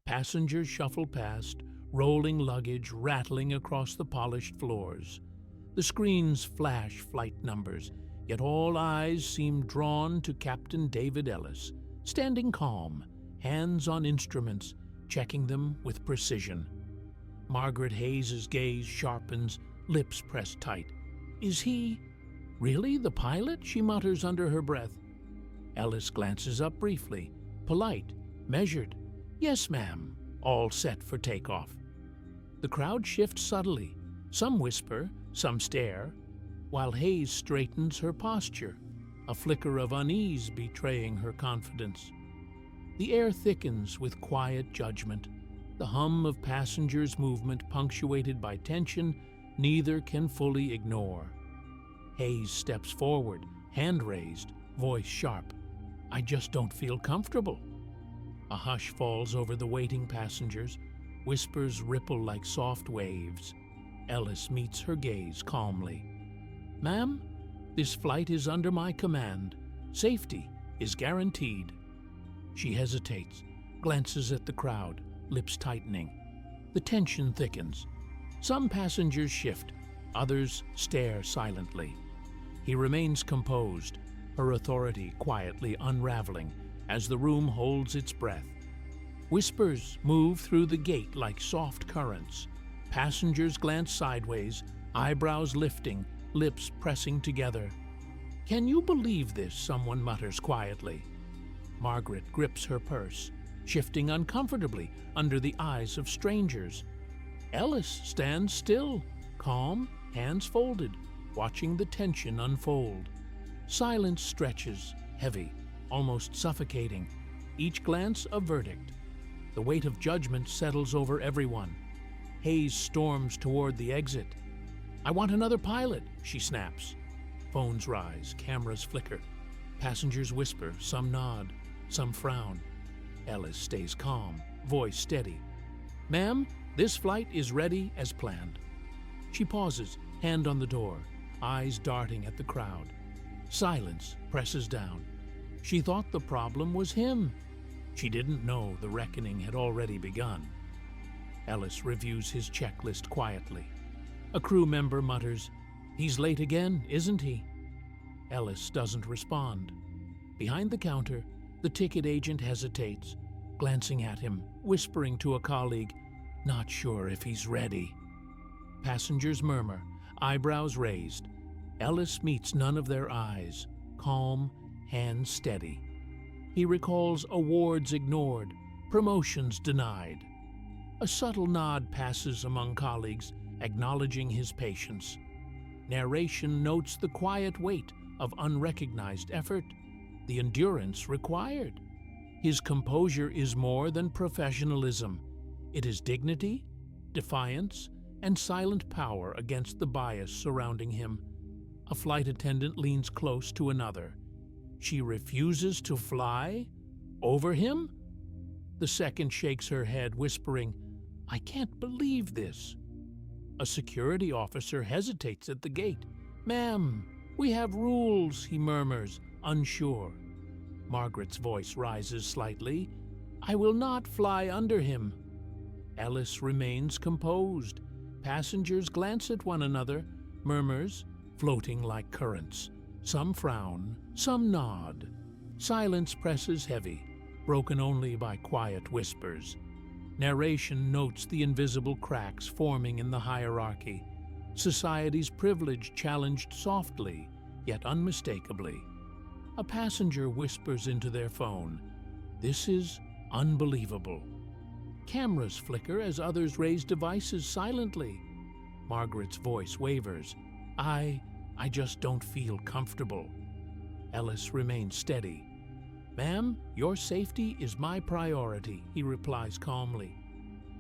Passengers shuffle past, rolling luggage rattling across the polished floors. The screens flash flight numbers, yet all eyes seem drawn to Captain David Ellis, standing calm, hands on instruments, checking them with precision. Margaret Hayes's gaze sharpens, lips pressed tight. Is he really the pilot? She mutters under her breath. Ellis glances up briefly, polite, measured. Yes, ma'am. All set for takeoff. The crowd shifts subtly. Some whisper, some stare, while Hayes straightens her posture, a flicker of unease betraying her confidence. The air thickens with quiet judgment, the hum of passengers' movement punctuated by tension neither can fully ignore. Hayes steps forward, hand raised, voice sharp. I just don't feel comfortable. A hush falls over the waiting passengers, whispers ripple like soft waves. Ellis meets her gaze calmly. Ma'am, this flight is under my command. Safety is guaranteed. She hesitates, glances at the crowd, lips tightening. The tension thickens. Some passengers shift, others stare silently. He remains composed, her authority quietly unraveling as the room holds its breath. Whispers move through the gate like soft currents. Passengers glance sideways, eyebrows lifting, lips pressing together. Can you believe this? Someone mutters quietly. Margaret grips her purse, shifting uncomfortably under the eyes of strangers. Ellis stands still, calm, hands folded, watching the tension unfold. Silence stretches, heavy, almost suffocating, each glance a verdict. The weight of judgment settles over everyone. Hayes storms toward the exit. I want another pilot, she snaps. Phones rise, cameras flicker. Passengers whisper, some nod, some frown. Ellis stays calm, voice steady. Ma'am, this flight is ready as planned. She pauses, hand on the door, eyes darting at the crowd. Silence presses down. She thought the problem was him. She didn't know the reckoning had already begun. Ellis reviews his checklist quietly. A crew member mutters, He's late again, isn't he? Ellis doesn't respond. Behind the counter, the ticket agent hesitates, glancing at him, whispering to a colleague, not sure if he's ready. Passengers murmur, eyebrows raised. Ellis meets none of their eyes, calm, hands steady. He recalls awards ignored, promotions denied. A subtle nod passes among colleagues, acknowledging his patience. Narration notes the quiet weight of unrecognized effort, the endurance required. His composure is more than professionalism. It is dignity, defiance, and silent power against the bias surrounding him. A flight attendant leans close to another. She refuses to fly? Over him? The second shakes her head, whispering, I can't believe this. A security officer hesitates at the gate. Ma'am, we have rules, he murmurs, unsure. Margaret's voice rises slightly. I will not fly under him. Ellis remains composed. Passengers glance at one another, murmurs, floating like currents. Some frown, some nod. Silence presses heavy, broken only by quiet whispers. Narration notes the invisible cracks forming in the hierarchy. Society's privilege challenged softly, yet unmistakably. A passenger whispers into their phone, This is unbelievable. Cameras flicker as others raise devices silently. Margaret's voice wavers. I just don't feel comfortable. Ellis remains steady. Ma'am, your safety is my priority, he replies calmly.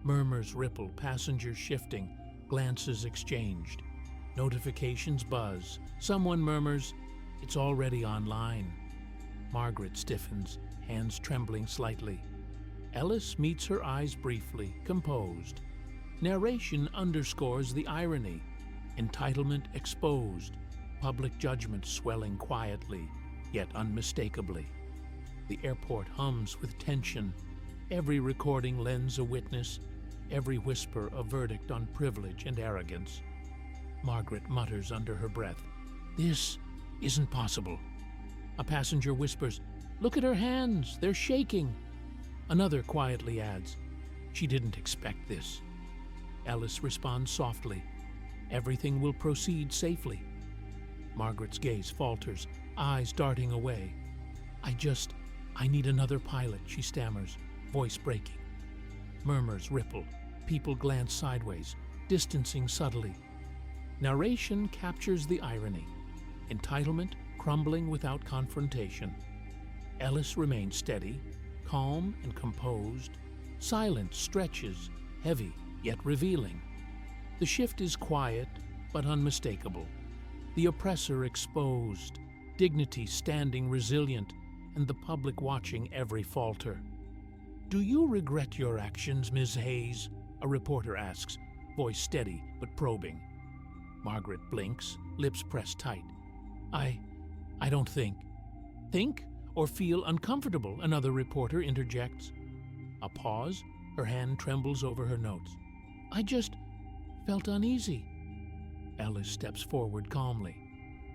Murmurs ripple, passengers shifting, glances exchanged. Notifications buzz. Someone murmurs, It's already online. Margaret stiffens, hands trembling slightly. Ellis meets her eyes briefly, composed. Narration underscores the irony. Entitlement exposed. Public judgment swelling quietly, yet unmistakably. The airport hums with tension. Every recording lends a witness, every whisper a verdict on privilege and arrogance. Margaret mutters under her breath, "This isn't possible." A passenger whispers, "Look at her hands, they're shaking." Another quietly adds, "She didn't expect this." Ellis responds softly, "Everything will proceed safely." Margaret's gaze falters, eyes darting away. I need another pilot," she stammers, voice breaking. Murmurs ripple, people glance sideways, distancing subtly. Narration captures the irony, entitlement crumbling without confrontation. Ellis remains steady, calm and composed. Silence stretches, heavy yet revealing. The shift is quiet but unmistakable. The oppressor exposed, dignity standing resilient, and the public watching every falter. "Do you regret your actions, Ms. Hayes?" a reporter asks, voice steady but probing. Margaret blinks, lips pressed tight. I don't think." "Think or feel uncomfortable?" another reporter interjects. A pause, her hand trembles over her notes. "I just felt uneasy." Ellis steps forward calmly.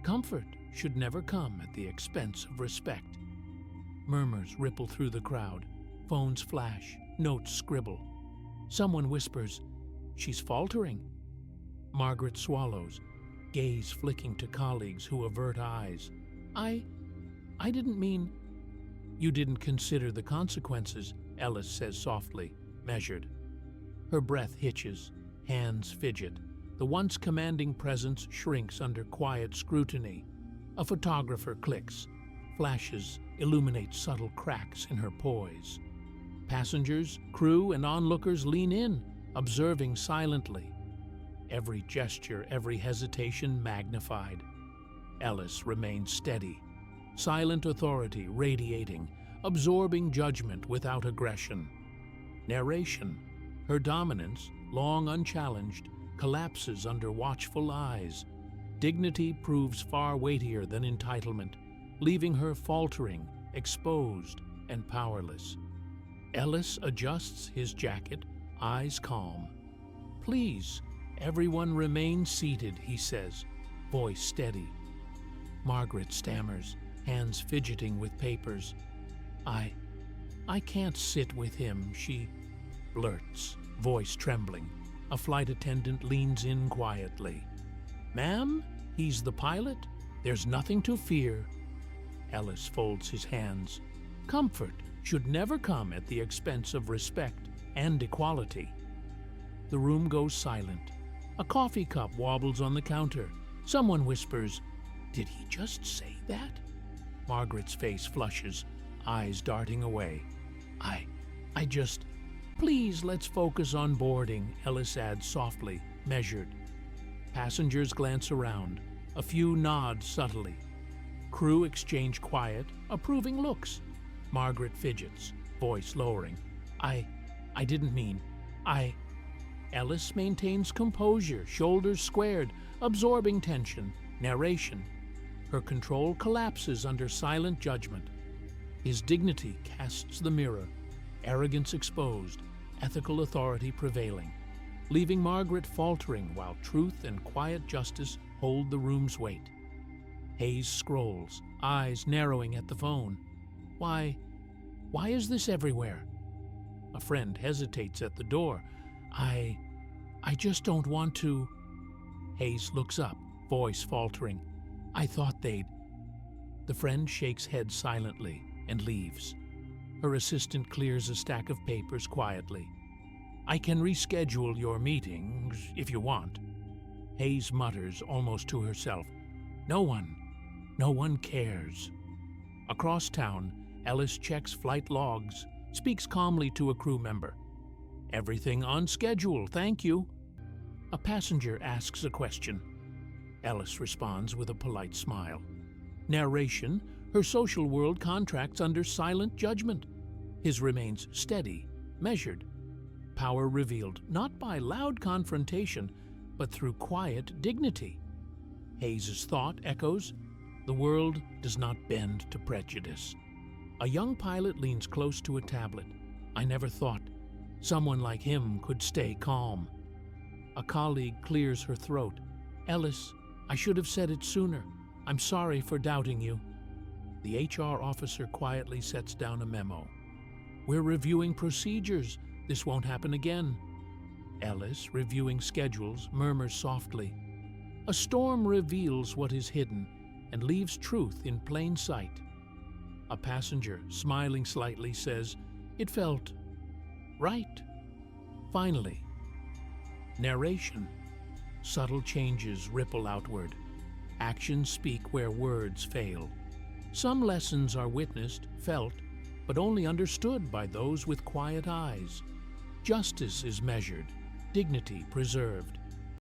Comfort should never come at the expense of respect. Murmurs ripple through the crowd. Phones flash, notes scribble. Someone whispers, "She's faltering." Margaret swallows, gaze flicking to colleagues who avert eyes. I didn't mean." "You didn't consider the consequences," Ellis says softly, measured. Her breath hitches, hands fidget. The once commanding presence shrinks under quiet scrutiny. A photographer clicks. Flashes illuminate subtle cracks in her poise. Passengers, crew, and onlookers lean in, observing silently. Every gesture, every hesitation magnified. Ellis remains steady, silent authority radiating, absorbing judgment without aggression. Narration, her dominance, long unchallenged, collapses under watchful eyes. Dignity proves far weightier than entitlement, leaving her faltering, exposed, and powerless. Ellis adjusts his jacket, eyes calm. "Please, everyone remain seated," he says, voice steady. Margaret stammers, hands fidgeting with papers. I can't sit with him," she blurts, voice trembling. A flight attendant leans in quietly. "Ma'am, he's the pilot. There's nothing to fear." Ellis folds his hands. Comfort should never come at the expense of respect and equality. The room goes silent. A coffee cup wobbles on the counter. Someone whispers, "Did he just say that?" Margaret's face flushes, eyes darting away. I just... "Please, let's focus on boarding," Ellis adds softly, measured. Passengers glance around. A few nod subtly. Crew exchange quiet, approving looks. Margaret fidgets, voice lowering. I didn't mean... Ellis maintains composure, shoulders squared, absorbing tension, narration. Her control collapses under silent judgment. His dignity casts the mirror, arrogance exposed, ethical authority prevailing, leaving Margaret faltering while truth and quiet justice hold the room's weight. Hayes scrolls, eyes narrowing at the phone. Why is this everywhere?" A friend hesitates at the door. I just don't want to." Hayes looks up, voice faltering. "I thought they'd..." The friend shakes head silently and leaves. Her assistant clears a stack of papers quietly. "I can reschedule your meetings if you want." Hayes mutters almost to herself. No one cares." Across town, Ellis checks flight logs, speaks calmly to a crew member. "Everything on schedule, thank you." A passenger asks a question. Ellis responds with a polite smile. Narration, her social world contracts under silent judgment. His remains steady, measured. Power revealed not by loud confrontation, but through quiet dignity. Hayes's thought echoes, "The world does not bend to prejudice." A young pilot leans close to a tablet. I never thought someone like him could stay calm. A colleague clears her throat. Ellis, I should have said it sooner. I'm sorry for doubting you. The HR officer quietly sets down a memo. We're reviewing procedures. This won't happen again. Ellis, reviewing schedules, murmurs softly. A storm reveals what is hidden and leaves truth in plain sight. A passenger, smiling slightly, says, It felt right. Finally. Narration. Subtle changes ripple outward. Actions speak where words fail. Some lessons are witnessed, felt, but only understood by those with quiet eyes. Justice is measured, dignity preserved,